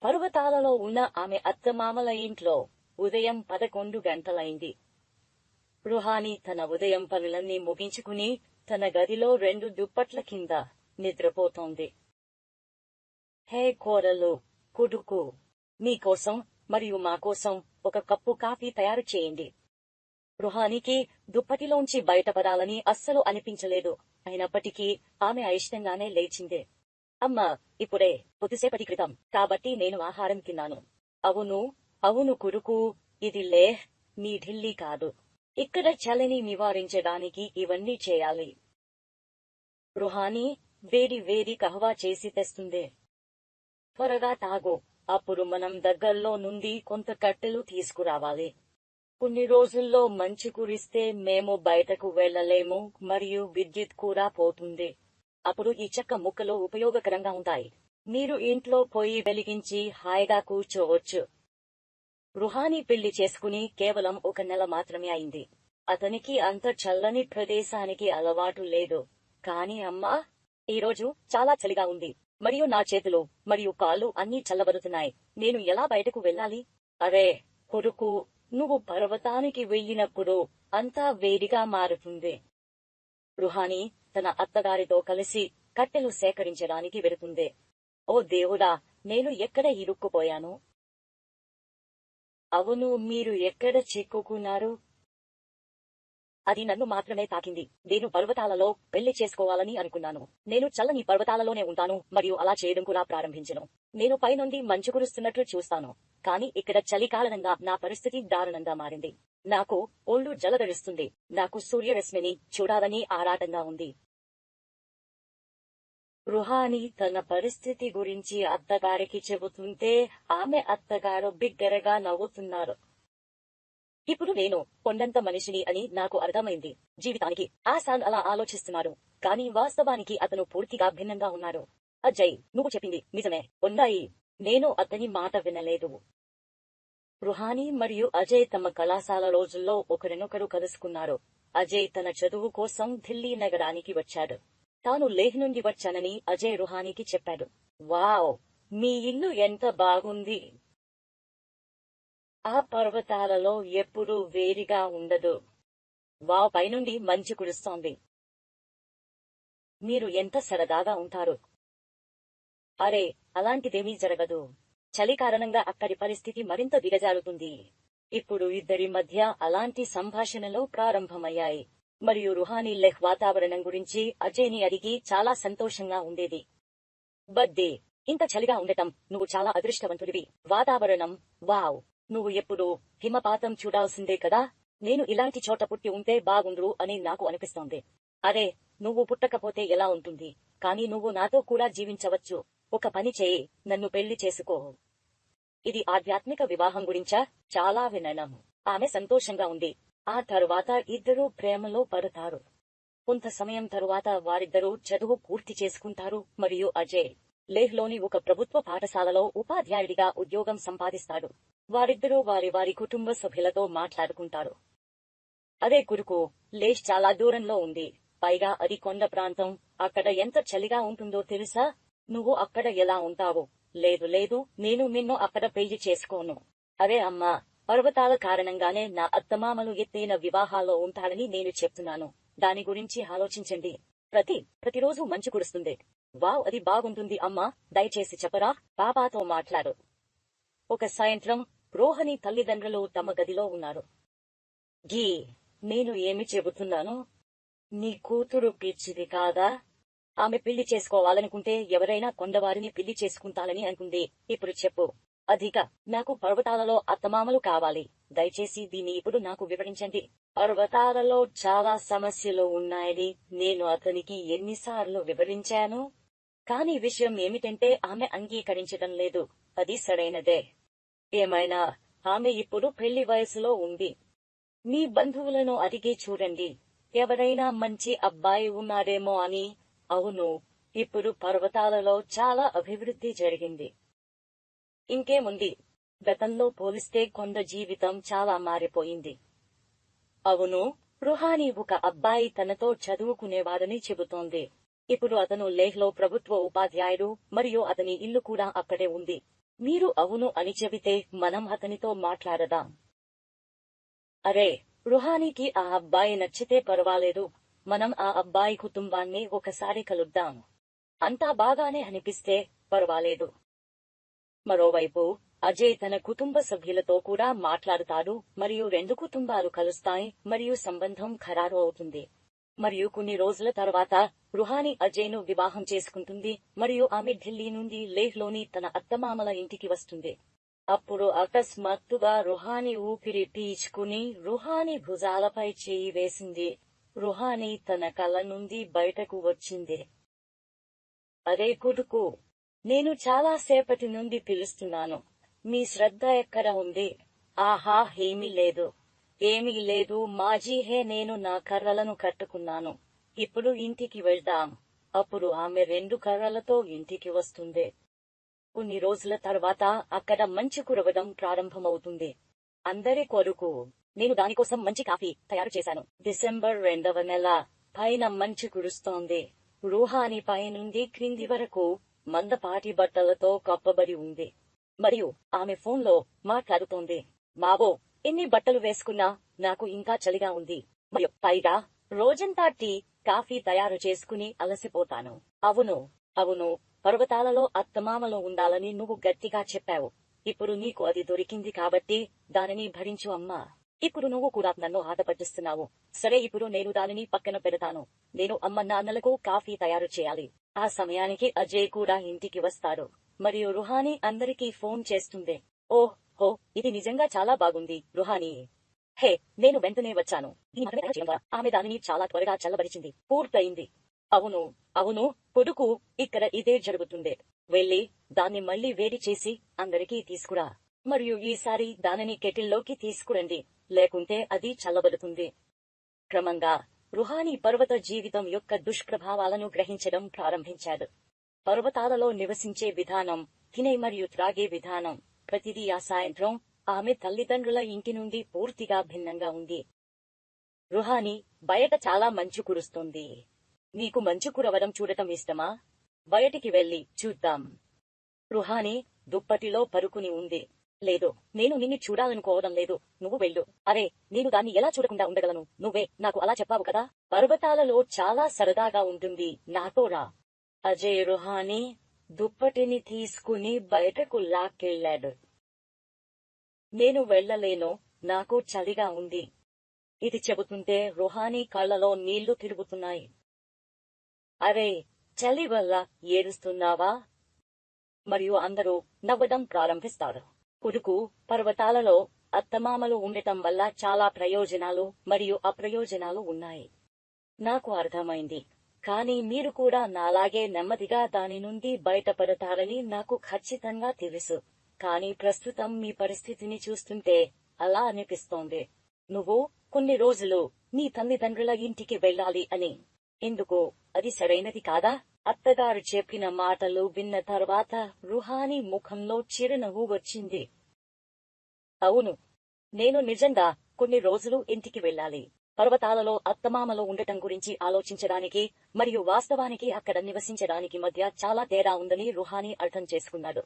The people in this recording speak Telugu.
పర్వతాలలో ఉన్న ఆమె అత్తమామల ఇంట్లో ఉదయం 11 గంటలైంది. రుహానీ తన ఉదయం పనులన్నీ ముగించుకుని తన గదిలో 2 దుప్పట్ల కింద నిద్రపోతోంది. హే కోడలు, కొడుకు, మీకోసం మరియు మాకోసం ఒక కప్పు కాఫీ తయారు చేయండి. రుహానీకి దుప్పటిలోంచి బయటపడాలని అస్సలు అనిపించలేదు. అయినప్పటికీ ఆమె అయిష్టంగానే లేచింది. అమ్మా, ఇప్పుడే కొద్దిసేపటి క్రితం కాబట్టి నేను ఆహారం తిన్నాను. అవును అవును కొడుకు, ఇది లేహ్, నీ ఢిల్లీ కాదు. ఇక్కడ చలిని నివారించడానికి ఇవన్నీ చేయాలి. రుహానీ వేడి వేడి కహవా చేసి తెస్తుంది. త్వరగా తాగు, అప్పుడు మనం దగ్గర్లో నుండి కొంత కట్టెలు తీసుకురావాలి. కొన్ని రోజుల్లో మంచు కురిస్తే మేము బయటకు వెళ్లలేము మరియు విద్యుత్ కూడా పోతుంది. అప్పుడు ఈ చెక్క ముక్కలు ఉపయోగకరంగా ఉంటాయి. మీరు ఇంట్లో పొయ్యి వెలిగించి హాయిగా కూర్చోవచ్చు. రుహానీ పెళ్లి చేసుకుని కేవలం 1 నెల మాత్రమే అయింది. అతనికి అంత చల్లని ప్రదేశానికి అలవాటు లేదు. కాని అమ్మా, ఈరోజు చాలా చలిగా ఉంది మరియు నా చేతులు మరియు కాళ్ళు అన్నీ చల్లబడుతున్నాయి. నేను ఎలా బయటకు వెళ్ళాలి? అరే కొడుకు, నువ్వు పర్వతానికి వెళ్ళినప్పుడు అంతా వేడిగా మారుతుంది. రుహానీ తన అత్తగారితో కలిసి కట్టెలు సేకరించడానికి వెళుతుంది. ఓ దేవుడా, నేను ఎక్కడ ఇరుక్కుపోయాను? అవును, మీరు ఎక్కడ చిక్కుకున్నారు? అది నన్ను మాత్రమే తాకింది. నేను పర్వతాలలో పెళ్లి చేసుకోవాలని అనుకున్నాను. నేను చల్లని పర్వతాలలోనే ఉంటాను మరియు అలా చేయడం కూడా ప్రారంభించను. నేను పైనుండి మంచు కురుస్తున్నట్లు చూస్తాను. కానీ ఇక్కడ చలి కారణంగా నా పరిస్థితి దారుణంగా మారింది. నాకు ఒళ్ళు జలధరిస్తుంది. నాకు సూర్యరశ్మిని చూడాలని ఆరాటంగా ఉంది. రుహానీ తన పరిస్థితి గురించి అత్తగారికి చెబుతుంటే ఆమె అత్తగారు బిగ్గరగా నవ్వుతున్నారు. ఇప్పుడు నేను కొండంత మనిషిని అని నాకు అర్థమైంది. జీవితానికి ఆసాన్ అలా ఆలోచిస్తున్నారు, కానీ వాస్తవానికి అతను పూర్తిగా భిన్నంగా ఉన్నారు. అజయ్, నువ్వు చెప్పింది నిజమే. ఉన్నాయి. నేను అతని మాట వినలేదు. రుహానీ మరియు అజయ్ తమ కళాశాల రోజుల్లో ఒకరినొకరు కలుసుకున్నారు. అజయ్ తన చదువు కోసం ఢిల్లీ నగరానికి వచ్చాడు. తాను లేహ్ నుండి వచ్చానని అజయ్ రుహానీకి చెప్పాడు. వావ్, మీ ఇల్లు ఎంత బాగుంది. ఆ పర్వతాలలో ఎప్పుడూ వేడిగా ఉండదు. వావ్, పైనుండి మంచు కురుస్తోంది. మీరు ఎంత సరదాగా ఉంటారు. అరే, అలాంటిదేమీ జరగదు. చలి కారణంగా అక్కడి పరిస్థితి మరింత దిగజారుతుంది. ఇప్పుడు ఇద్దరి మధ్య అలాంటి సంభాషణలు ప్రారంభమయ్యాయి మరియు రుహానీ లెహ్ వాతావరణం గురించి అజయ్ని అడిగి చాలా సంతోషంగా ఉండేది. బద్దే, ఇంత చలిగా ఉండటం, నువ్వు చాలా అదృష్టవంతుడివి. వాతావరణం, వావ్, నువ్వు ఎప్పుడూ హిమపాతం చూడాల్సిందే కదా. నేను ఇలాంటి చోట పుట్టి ఉంటే బాగుండ్రు అని నాకు అనిపిస్తోంది. అరే, నువ్వు పుట్టకపోతే ఎలా ఉంటుంది, కానీ నువ్వు నాతో కూడా జీవించవచ్చు. ఒక పని చేయి, నన్ను పెళ్లి చేసుకో. ఇది ఆధ్యాత్మిక వివాహం గురించా? చాలా వినడం. ఆమె సంతోషంగా ఉంది. ఆ తరువాత ఇద్దరూ ప్రేమలో పడతారు. కొంత సమయం తరువాత వారిద్దరూ చదువు పూర్తి చేసుకుంటారు మరియు అజయ్ లేహ్లోని ఒక ప్రభుత్వ పాఠశాలలో ఉపాధ్యాయుడిగా ఉద్యోగం సంపాదిస్తాడు. వారిద్దరూ వారి కుటుంబ సభ్యులతో మాట్లాడుకుంటారు. అదే కొడుకు, లేహ్ చాలా దూరంలో ఉంది. పైగా అది కొండ ప్రాంతం. అక్కడ ఎంత చలిగా ఉంటుందో తెలుసా? నువ్వు అక్కడ ఎలా ఉంటావు? లేదు లేదు, నేను నిన్ను అక్కడ పెళ్లి చేసుకోను. అరే అమ్మా, పర్వతాల కారణంగానే నా అత్తమామలు ఎత్తైన వివాహాల్లో ఉంటారని నేను చెప్తున్నాను. దాని గురించి ఆలోచించండి. ప్రతిరోజు మంచు కురుస్తుంది. వావ్, అది బాగుంటుంది అమ్మా. దయచేసి చెప్పరా? పాపాతో మాట్లాడు. ఒక సాయంత్రం రోహని తల్లిదండ్రులు తమ గదిలో ఉన్నారు. గీ, నేను ఏమి చెబుతున్నాను? నీ కూతురు పిచ్చిది కాదా? ఆమె పెళ్లి చేసుకోవాలనుకుంటే ఎవరైనా కొండవారిని పెళ్లి చేసుకుంటానని అనుకుంది. ఇప్పుడు చెప్పు. అధిక, నాకు పర్వతాలలో అత్తమామలు కావాలి. దయచేసి దీన్ని ఇప్పుడు నాకు వివరించండి. పర్వతాలలో చాలా సమస్యలు ఉన్నాయని నేను అతనికి ఎన్నిసార్లు వివరించాను. కాని విషయం ఏమిటంటే ఆమె అంగీకరించడం లేదు. అది సరైనదే. ఏమైనా ఆమె ఇప్పుడు పెళ్లి వయసులో ఉంది. మీ బంధువులను అడిగి చూడండి, ఎవరైనా మంచి అబ్బాయి ఉన్నారేమో అని. అవును, ఇప్పుడు పర్వతాలలో చాలా అభివృద్ధి జరిగింది. ఇంకేముంది, గతంలో పోలిస్తే కొండ జీవితం చాలా మారిపోయింది. అవును, రుహానీ ఒక అబ్బాయి తనతో చదువుకునేవాడని చెబుతోంది. ఇప్పుడు అతను లేహ్లో ప్రభుత్వ ఉపాధ్యాయుడు మరియు అతని ఇల్లు కూడా అక్కడే ఉంది. మీరు అవును అని చెబితే మనం అతనితో మాట్లాడదాం. అరే, రుహానీకి ఆ అబ్బాయి నచ్చితే పర్వాలేదు, మనం ఆ అబ్బాయి కుటుంబాన్ని ఒకసారి కలుద్దాం. అంతా బాగానే అనిపిస్తే పర్వాలేదు. మరోవైపు అజయ్ తన కుటుంబ సభ్యులతో కూడా మాట్లాడుతాడు మరియు 2 కుటుంబాలు కలుస్తాయి మరియు సంబంధం ఖరారు అవుతుంది. మరియు కొన్ని రోజుల తర్వాత రుహానీ అజయ్ను వివాహం చేసుకుంటుంది మరియు ఆమె ఢిల్లీ నుండి లేహ్లోని తన అత్తమామల ఇంటికి వస్తుంది. అప్పుడు అకస్మాత్తుగా రుహానీ ఊపిరి పీల్చుకుని రుహానీ భుజాలపై చేయి వేసింది. రుహానీ తన కళ్ళ నుండి బయటకు వచ్చింది. అరే కొడుకు, నేను చాలా సేపటి నుండి పిలుస్తున్నాను. మీ శ్రద్ధ ఎక్కడ ఉంది? ఆహా, ఏమీ లేదు, ఏమీ లేదు మాజీహే, నేను నా కర్రలను కట్టుకున్నాను. ఇప్పుడు ఇంటికి వెళ్దాం. అప్పుడు ఆమె 2 కర్రలతో ఇంటికి వస్తుంది. కొన్ని రోజుల తర్వాత అక్కడ మంచు కురవడం ప్రారంభమవుతుంది. అందరి కొరకు నేను దానికోసం మంచి కాఫీ తయారు చేశాను. డిసెంబర్ 2వ నెల. పైన మంచు కురుస్తోంది. రుహానీ పై నుండి క్రింది వరకు మందపాటి బట్టలతో కప్పబడి ఉంది మరియు ఆమె ఫోన్లో మాట్లాడుతోంది. మావో, ఎన్ని బట్టలు వేసుకున్నా నాకు ఇంకా చలిగా ఉంది మరియు పైగా రోజంతా టీ కాఫీ తయారు చేసుకుని అలసిపోతాను. అవును అవును, పర్వతాలలో అత్తమామలో ఉండాలని నువ్వు గట్టిగా చెప్పావు. ఇప్పుడు నీకు అది దొరికింది కాబట్టి దానిని భరించు అమ్మా. ఇప్పుడు నువ్వు కూడా నన్ను ఆట పట్టిస్తున్నావు. సరే, ఇప్పుడు నేను దానిని పక్కన పెడతాను. నేను అమ్మ నాన్నలకు కాఫీ తయారు చేయాలి. ఆ సమయానికి అజయ్ కూడా ఇంటికి వస్తాడు మరియు రుహానీ అందరికీ ఫోన్ చేస్తుంది. ఓహ్ హో, ఇది నిజంగా చాలా బాగుంది రుహానీ. హే, నేను వెంటనే వచ్చాను. ఆమె దానిని చాలా త్వరగా చల్లబరిచింది. పూర్తయింది. అవును అవును కొడుకు, ఇక్కడ ఇదే జరుగుతుంది. వెళ్ళి దాన్ని మళ్లీ వేడి చేసి అందరికీ తీసుకురా మరియు ఈసారి దానిని కెటిల్లోకి తీసుకురండి, లేకుంటే అది చల్లబడుతుంది. క్రమంగా రుహానీ పర్వత జీవితం యొక్క దుష్ప్రభావాలను గ్రహించడం ప్రారంభించాడు. పర్వతాలలో నివసించే విధానం, తినే మరియు త్రాగే విధానం, ప్రతిదీ ఆ సాయంత్రం ఆమె తల్లిదండ్రుల ఇంటి నుండి పూర్తిగా భిన్నంగా ఉంది. రుహానీ, బయట చాలా మంచు కురుస్తోంది. నీకు మంచు కురవడం చూడటం ఇష్టమా? బయటికి వెళ్లి చూద్దాం. రుహానీ దుప్పటిలో పరుకుని ఉంది. లేదు, నేను నిన్ను చూడాలనుకోవడం లేదు, నువ్వు వెళ్ళు. అరే, నేను దాన్ని ఎలా చూడకుండా ఉండగలను? నువ్వే నాకు అలా చెప్పావు కదా. పర్వతాలలో చాలా సరదాగా ఉంటుంది, నాతో రా. అజయ్ రుహానీ దుప్పటిని తీసుకుని బయటకు లాక్కెళ్లాడు. నేను వెళ్లలేను, నాకు చలిగా ఉంది. ఇది చెబుతుంటే రుహానీ కళ్లలో నీళ్లు తిరుగుతున్నాయి. అరే, చలి వల్ల ఏడుస్తున్నావా? మరియు అందరూ నవ్వడం ప్రారంభిస్తారు. కొడుకు, పర్వతాలలో అత్తమామలు ఉండటం వల్ల చాలా ప్రయోజనాలు మరియు అప్రయోజనాలు ఉన్నాయి. నాకు అర్థమైంది, కానీ మీరు కూడా నాలాగే నెమ్మదిగా దాని నుండి బయటపడతారని నాకు ఖచ్చితంగా తెలుసు. కానీ ప్రస్తుతం మీ పరిస్థితిని చూస్తుంటే అలా అనిపిస్తోంది. నువ్వు కొన్ని రోజులు నీ తల్లిదండ్రుల ఇంటికి వెళ్ళాలి అని. ఎందుకు? అది సరైనది కాదా? అత్తగారు చెప్పిన మాటలు విన్న తర్వాత రుహానీ ముఖంలో చిరునవ్వు వచ్చింది. అవును, నేను నిజంగా కొన్ని రోజులు ఇంటికి వెళ్ళాలి. పర్వతాలలో అత్తమామలో ఉండటం గురించి ఆలోచించడానికి మరియు వాస్తవానికి అక్కడ నివసించడానికి మధ్య చాలా తేడా ఉందని రుహానీ అర్థం చేసుకున్నాడు.